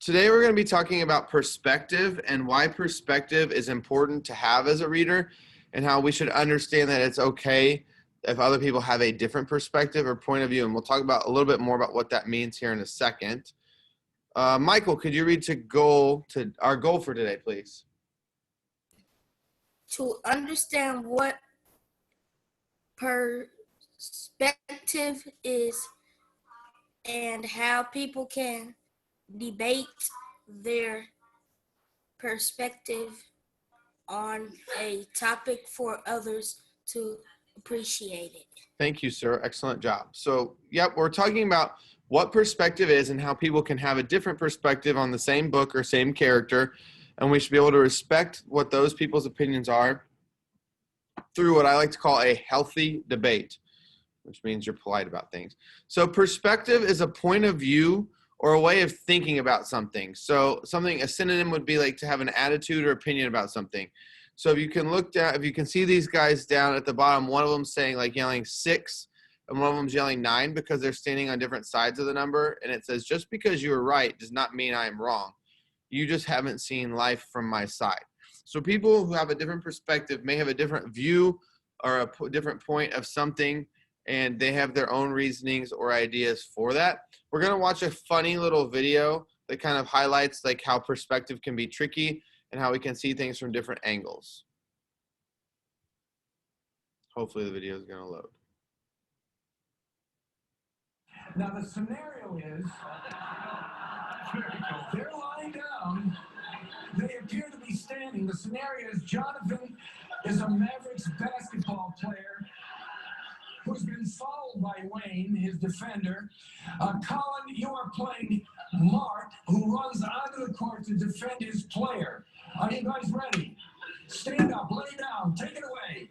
Today we're going to be talking about perspective and why perspective is important to have as a reader and how we should understand that it's okay if other people have a different perspective or point of view. And we'll talk about a little bit more about what that means here in a second. Michael, could you read our goal for today, please? To understand what perspective is and how people can debate their perspective on a topic for others to appreciate it. Thank you, sir. Excellent job. So, we're talking about what perspective is and how people can have a different perspective on the same book or same character, and we should be able to respect what those people's opinions are through what I like to call a healthy debate, which means you're polite about things. So perspective is a point of view or a way of thinking about something. So a synonym would be like to have an attitude or opinion about something. So if you can see these guys down at the bottom, one of them yelling 6 and one of them's yelling 9 because they're standing on different sides of the number. And it says, just because you were right does not mean I am wrong. You just haven't seen life from my side. So people who have a different perspective may have a different view or a different point of something, and they have their own reasonings or ideas for that. We're going to watch a funny little video that kind of highlights how perspective can be tricky and how we can see things from different angles. Hopefully the video is going to load. Now the scenario is they're lying down. They appear to be standing. The scenario is Jonathan is a Mavericks basketball player who's been fouled by Wayne, his defender. Colin, you are playing Mark, who runs onto the court to defend his player. Are you guys ready? Stand up, lay down, take it away.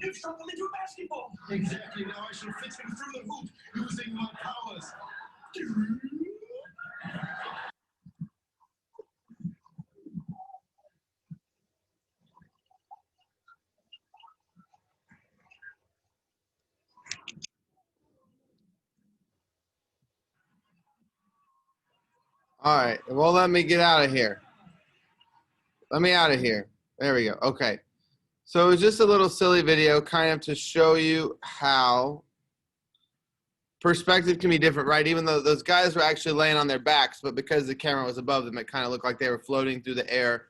You've shrunk him into a basketball. Exactly. Now I shall fit him through the hoop using my powers. All right. Well, let me get out of here. Let me out of here. There we go. Okay. So it was just a little silly video kind of to show you how perspective can be different, right? Even though those guys were actually laying on their backs, but because the camera was above them, it kind of looked like they were floating through the air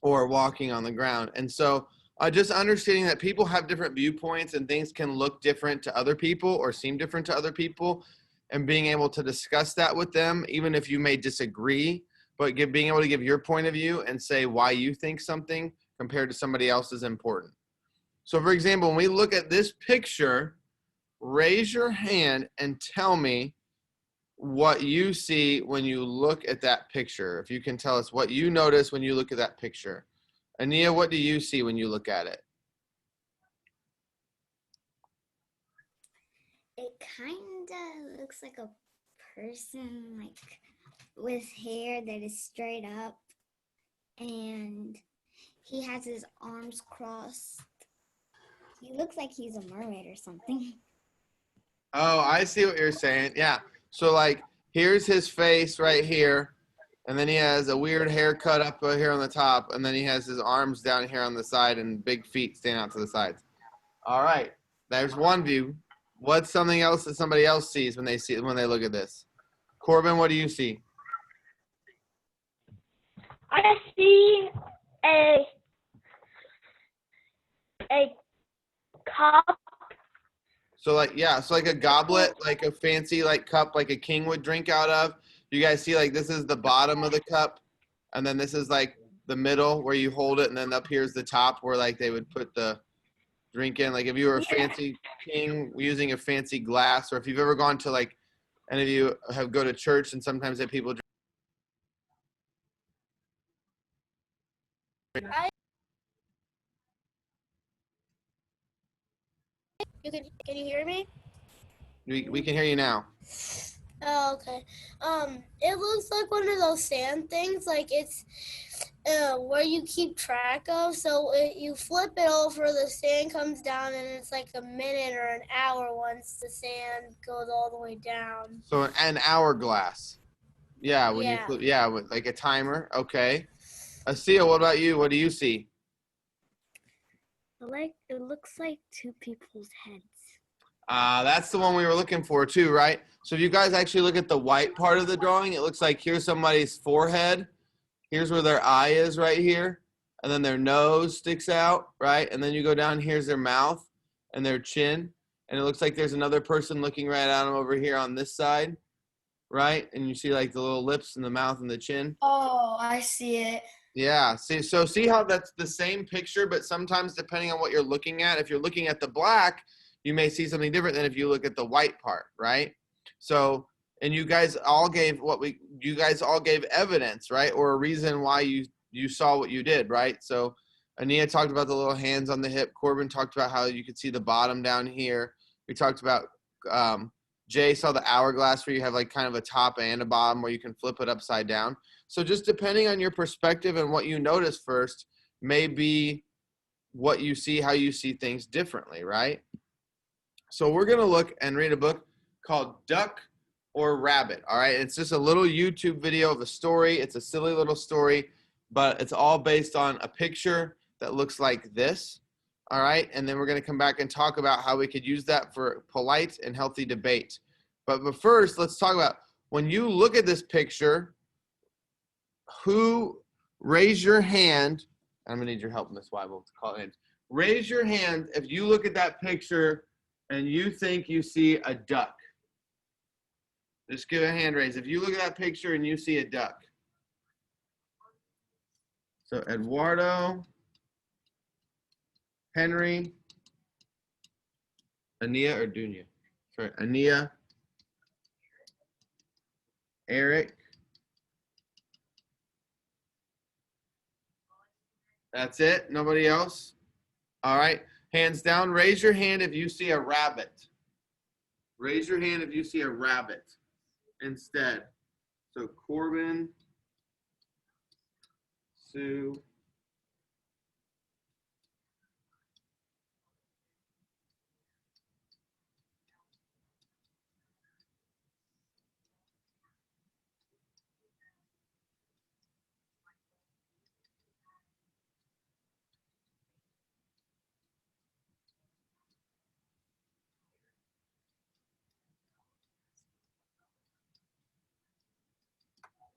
or walking on the ground. And so just understanding that people have different viewpoints and things can look different to other people or seem different to other people, and being able to discuss that with them, even if you may disagree, but being able to give your point of view and say why you think something compared to somebody else is important. So for example, when we look at this picture, raise your hand and tell me what you see when you look at that picture. If you can tell us what you notice when you look at that picture. Ania, what do you see when you look at it? It kind of looks like a person with hair that is straight up, and he has his arms crossed. He looks like he's a mermaid or something. Oh, I see what you're saying. Yeah. So here's his face right here, And then he has a weird haircut up here on the top, and then he has his arms down here on the side and big feet stand out to the sides. All right, there's one view. What's something else that somebody else sees when they look at this? Corbin, what do you see? I see a cup. So like, yeah, so like a goblet, like a fancy like cup, like a king would drink out of. You guys see like this is the bottom of the cup, and then this is like the middle where you hold it, and then up here's the top where like they would put the drink in. Like if you were a fancy king using a fancy glass, or if you've ever gone to like, any of you have go to church and sometimes have people drink. Can you hear me? We can hear you now. Oh, okay. It looks like one of those sand things, like it's where you keep track of. So you flip it over, the sand comes down, and it's like a minute or an hour once the sand goes all the way down. So an hourglass. Yeah, when Yeah. you flip, yeah, with like a timer. Okay. Asia, what about you? What do you see? It looks like two people's heads. That's the one we were looking for too, right? So if you guys actually look at the white part of the drawing, it looks like here's somebody's forehead. Here's where their eye is right here. And then their nose sticks out, right? And then you go down, here's their mouth and their chin. And it looks like there's another person looking right at them over here on this side, right? And you see like the little lips and the mouth and the chin. Oh, I see it. Yeah, see how that's the same picture, but sometimes depending on what you're looking at, if you're looking at the black, you may see something different than if you look at the white part, right? So, and you guys all gave evidence, right? Or a reason why you saw what you did, right? So Ania talked about the little hands on the hip. Corbin talked about how you could see the bottom down here. We talked about, Jay saw the hourglass where you have like kind of a top and a bottom where you can flip it upside down. So just depending on your perspective and what you notice first may be what you see, how you see things differently, right? So we're going to look and read a book called Duck or Rabbit, all right? It's just a little YouTube video of a story. It's a silly little story, but it's all based on a picture that looks like this, all right? And then we're going to come back and talk about how we could use that for polite and healthy debate. But first, let's talk about when you look at this picture, raise your hand. I'm going to need your help, Miss Weibel, to call in. Raise your hand if you look at that picture and you think you see a duck. Just give a hand raise. If you look at that picture and you see a duck. So Eduardo, Henry, Ania or Dunya? Sorry, Ania, Eric. That's it? Nobody else? All right. Hands down. Raise your hand if you see a rabbit. Raise your hand if you see a rabbit instead. So Corbin, Sue.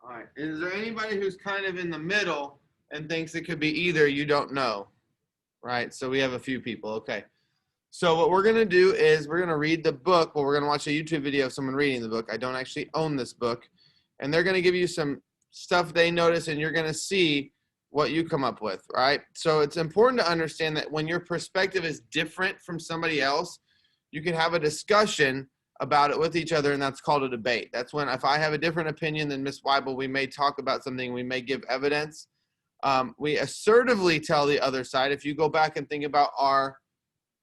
All right. Is there anybody who's kind of in the middle and thinks it could be either? You don't know, right? So we have a few people. Okay. So what we're going to do is we're going to read the book. Well, we're going to watch a YouTube video of someone reading the book. I don't actually own this book. And they're going to give you some stuff they notice, and you're going to see what you come up with, right? So it's important to understand that when your perspective is different from somebody else, you can have a discussion about it with each other, and that's called a debate. That's when, if I have a different opinion than Miss Weibel, we may talk about something, we may give evidence. We assertively tell the other side. If you go back and think about our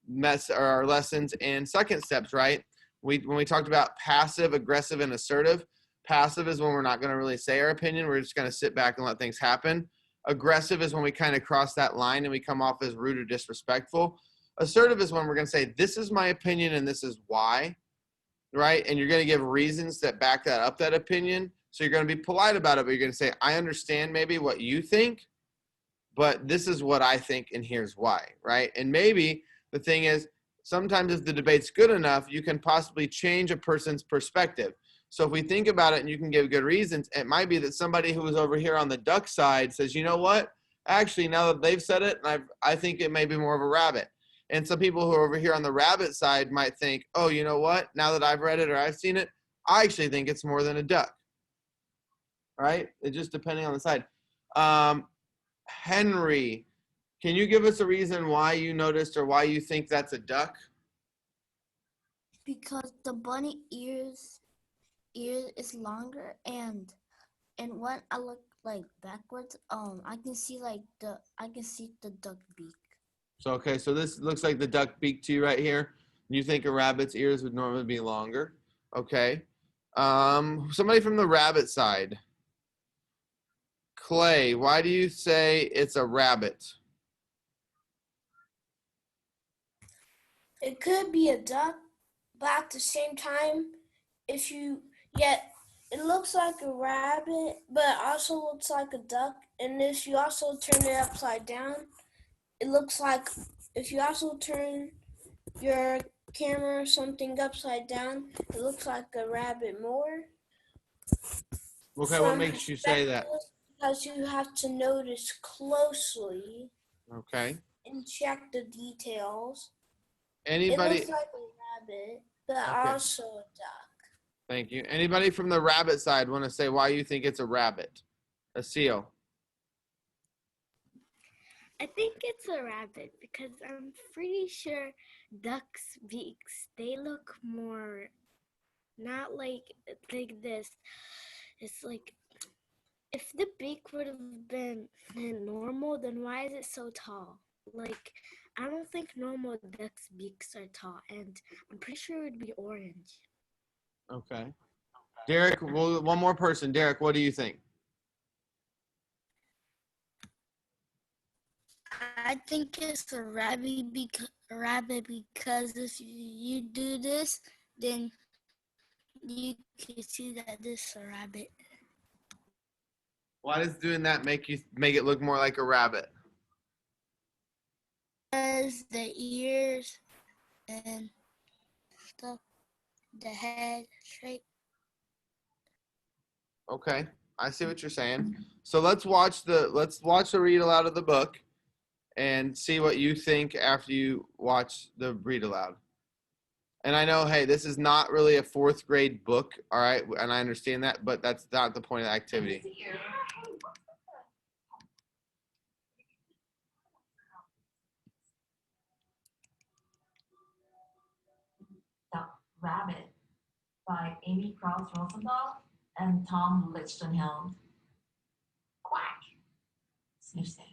lessons in second steps, right? When we talked about passive, aggressive, and assertive, passive is when we're not going to really say our opinion. We're just going to sit back and let things happen. Aggressive is when we kind of cross that line and we come off as rude or disrespectful. Assertive is when we're going to say, this is my opinion and this is why. Right? And you're going to give reasons that back that up, that opinion. So you're going to be polite about it, but you're going to say, I understand maybe what you think, but this is what I think, and here's why, right? And maybe the thing is, sometimes if the debate's good enough, you can possibly change a person's perspective. So if we think about it and you can give good reasons, it might be that somebody who was over here on the duck side says, you know what? Actually, now that they've said it, I think it may be more of a rabbit. And some people who are over here on the rabbit side might think, oh, you know what? Now that I've read it or I've seen it, I actually think it's more than a duck. Right? It's just depending on the side. Henry, can you give us a reason why you noticed or why you think that's a duck? Because the bunny ears is longer, and when I look like backwards, I can see the duck beak. So okay, so this looks like the duck beak to you right here. You think a rabbit's ears would normally be longer. Okay. Somebody from the rabbit side. Clay, why do you say it's a rabbit? It could be a duck, but at the same time, it looks like a rabbit, but it also looks like a duck. And if you also turn it upside down, it looks like, if you also turn your camera or something upside down, it looks like a rabbit more. Okay, what makes you say that? Because you have to notice closely Okay. and check the details. Anybody? It looks like a rabbit, but Okay. also a duck. Thank you. Anybody from the rabbit side want to say why you think it's a rabbit? A seal. I think it's a rabbit because I'm pretty sure ducks' beaks, they look more not like this. It's like if the beak would have been normal, then why is it so tall? Like I don't think normal ducks' beaks are tall, and I'm pretty sure it would be orange. Okay. Derek, well, one more person. Derek, what do you think? I think it's a rabbit because if you do this, then you can see that this is a rabbit. Why does doing that make it look more like a rabbit? Because the ears and stuff, the head shape. Okay, I see what you're saying. So let's watch the read aloud of the book and see what you think after you watch the read aloud. And I know, hey, this is not really a 4th grade book, all right, and I understand that, but that's not the point of the activity. The Rabbit by Amy Cross Rosendahl and Tom Lichtenheld. Quack. Sniff sniff.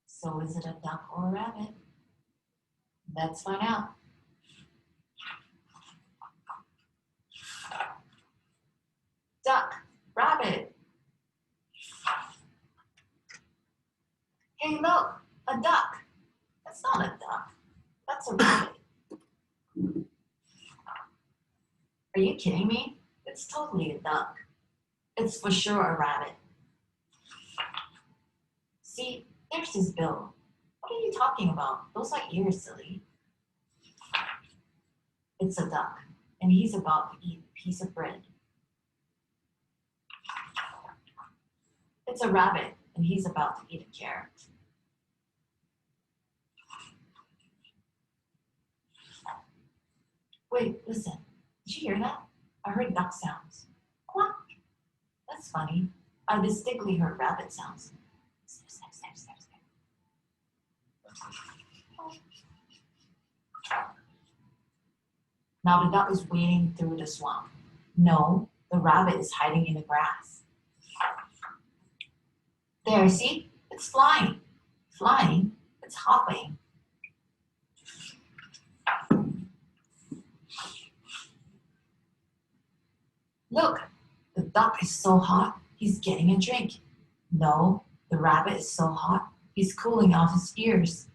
So is it a duck or a rabbit? Let's find out. Duck, rabbit. Hey, look, a duck. That's not a duck. That's a rabbit. Are you kidding me? It's totally a duck. It's for sure a rabbit. See, there's his bill. What are you talking about? Those are ears, silly. It's a duck, and he's about to eat a piece of bread. It's a rabbit, and he's about to eat a carrot. Wait, listen. Did you hear that? I heard duck sounds. Quack. That's funny. I distinctly heard rabbit sounds. Snip, snip, snip, snip, snip. Now the duck is wading through the swamp. No, the rabbit is hiding in the grass. There, see? It's flying. Flying? It's hopping. Look, the duck is so hot, he's getting a drink. No, the rabbit is so hot, he's cooling off his ears.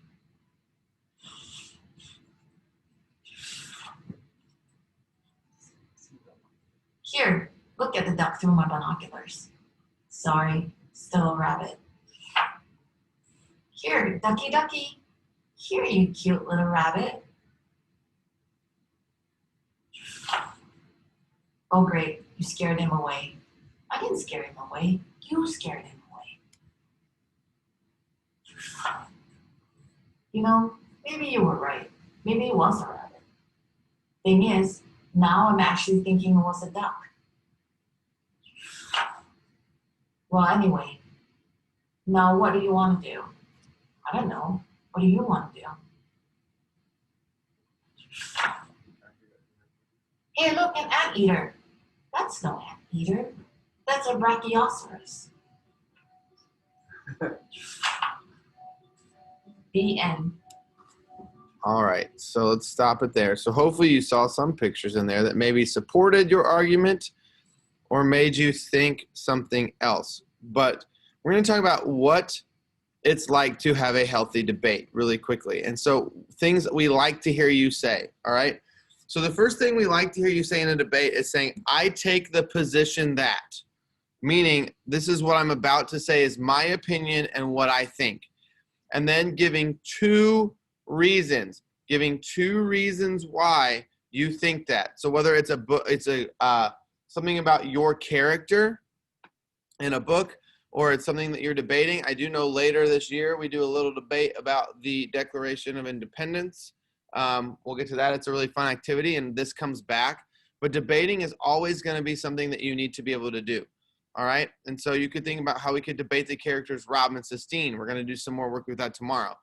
Here, look at the duck through my binoculars. Sorry, still a rabbit. Here, ducky ducky. Here, you cute little rabbit. Oh great, you scared him away. I didn't scare him away. You scared him away. You know, maybe you were right. Maybe it was a rabbit. Thing is, now I'm actually thinking it was a duck. Well, anyway, now what do you want to do? I don't know. What do you want to do? Hey, look, an anteater. That's no anteater. That's a brachiosaurus. The end. All right, so let's stop it there. So hopefully you saw some pictures in there that maybe supported your argument or made you think something else. But we're going to talk about what it's like to have a healthy debate really quickly. And so things that we like to hear you say, all right? So the first thing we like to hear you say in a debate is saying, I take the position that, meaning this is what I'm about to say is my opinion and what I think. And then giving two reasons why you think that. So whether it's a book, it's something about your character in a book, or it's something that you're debating. I do know later this year we do a little debate about the Declaration of Independence. We'll get to that. It's a really fun activity, and this comes back. But debating is always going to be something that you need to be able to do. All right? And so you could think about how we could debate the characters Rob and Sistine. We're going to do some more work with that tomorrow.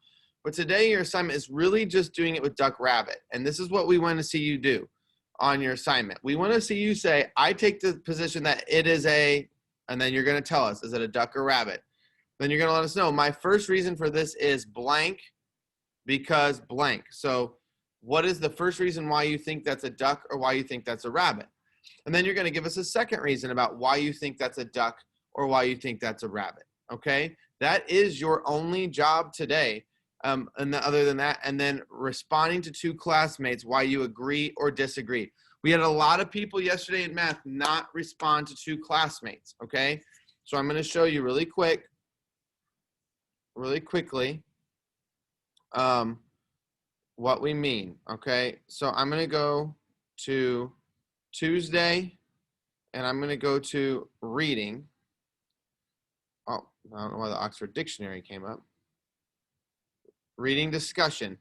But today your assignment is really just doing it with Duck Rabbit. And this is what we want to see you do on your assignment. We want to see you say, I take the position that it is a, and then you're going to tell us, is it a duck or rabbit? Then you're going to let us know, my first reason for this is blank because blank. So what is the first reason why you think that's a duck or why you think that's a rabbit? And then you're going to give us a second reason about why you think that's a duck or why you think that's a rabbit. Okay? That is your only job today. Other than that, and then responding to two classmates why you agree or disagree. We had a lot of people yesterday in math not respond to two classmates, okay? So I'm going to show you really quickly, what we mean, okay? So I'm going to go to Tuesday, and I'm going to go to reading. Oh, I don't know why the Oxford Dictionary came up. Reading discussion.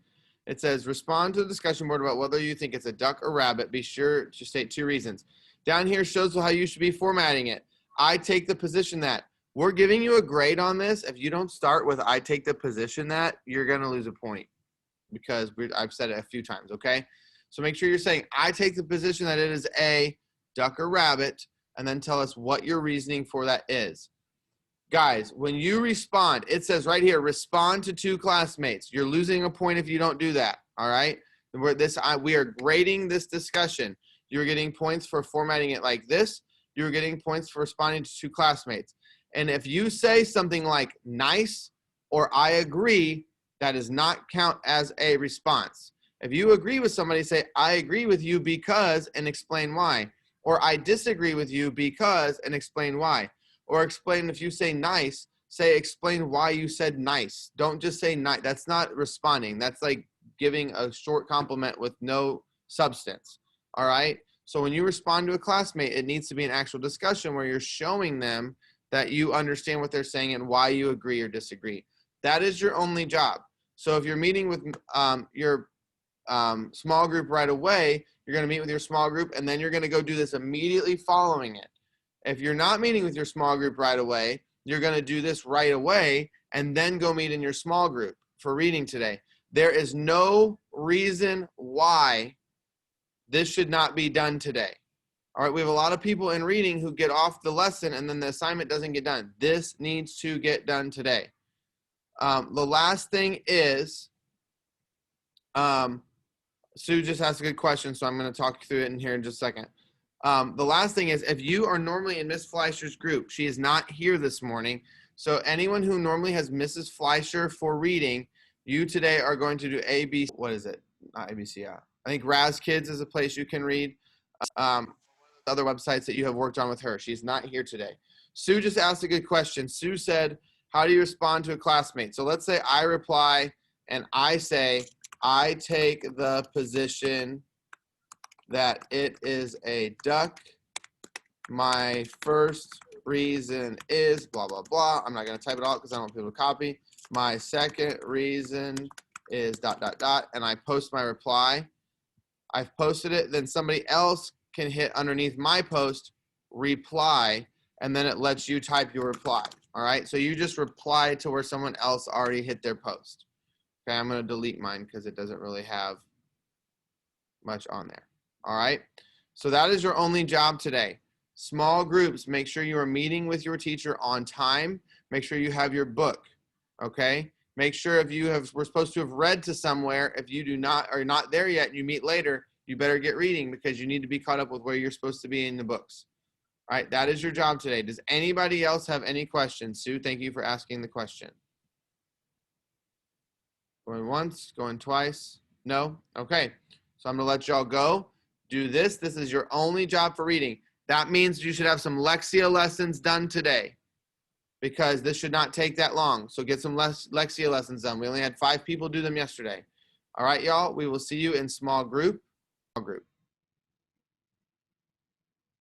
It says, respond to the discussion board about whether you think it's a duck or rabbit. Be sure to state two reasons. Down here shows how you should be formatting it. I take the position that. We're giving you a grade on this. If you don't start with I take the position that, you're going to lose a point because I've said it a few times, okay? So make sure you're saying I take the position that it is a duck or rabbit, and then tell us what your reasoning for that is. Guys, when you respond, it says right here, respond to two classmates. You're losing a point if you don't do that, all right? We are grading this discussion. You're getting points for formatting it like this. You're getting points for responding to two classmates. And if you say something like nice or I agree, that does not count as a response. If you agree with somebody, say, I agree with you because, and explain why. Or I disagree with you because, and explain why. Or explain, if you say nice, say explain why you said nice. Don't just say nice. That's not responding. That's like giving a short compliment with no substance. All right? So when you respond to a classmate, it needs to be an actual discussion where you're showing them that you understand what they're saying and why you agree or disagree. That is your only job. So if you're meeting with your small group right away, you're going to meet with your small group, and then you're going to go do this immediately following it. If you're not meeting with your small group right away, you're going to do this right away and then go meet in your small group for reading today. There is no reason why this should not be done today. All right, we have a lot of people in reading who get off the lesson and then the assignment doesn't get done. This needs to get done today. The last thing is, Sue just asked a good question, so I'm going to talk through it in here in just a second. The last thing is, if you are normally in Miss Fleischer's group, she is not here this morning. So anyone who normally has Mrs. Fleischer for reading, you today are going to do what is it? Not ABC. I think Raz Kids is a place you can read. other websites that you have worked on with her. She's not here today. Sue just asked a good question. Sue said, how do you respond to a classmate? So let's say I reply and I say, I take the position that it is a duck. My first reason is blah, blah, blah. I'm not going to type it out because I don't want people to copy. My second reason is ... And I post my reply. I've posted it. Then somebody else can hit underneath my post, reply, and then it lets you type your reply. All right. So you just reply to where someone else already hit their post. Okay. I'm going to delete mine because it doesn't really have much on there. All right. So that is your only job today. Small groups, make sure you are meeting with your teacher on time. Make sure you have your book, okay? Make sure if we're supposed to have read to somewhere, if you do not, or not there yet, and you meet later, you better get reading because you need to be caught up with where you're supposed to be in the books. All right, that is your job today. Does anybody else have any questions? Sue, thank you for asking the question. Going once, going twice. No? Okay, so I'm gonna let y'all go. Do this. This is your only job for reading. That means you should have some Lexia lessons done today because this should not take that long. So get some Lexia lessons done. We only had 5 people do them yesterday. All right, y'all, we will see you in small group.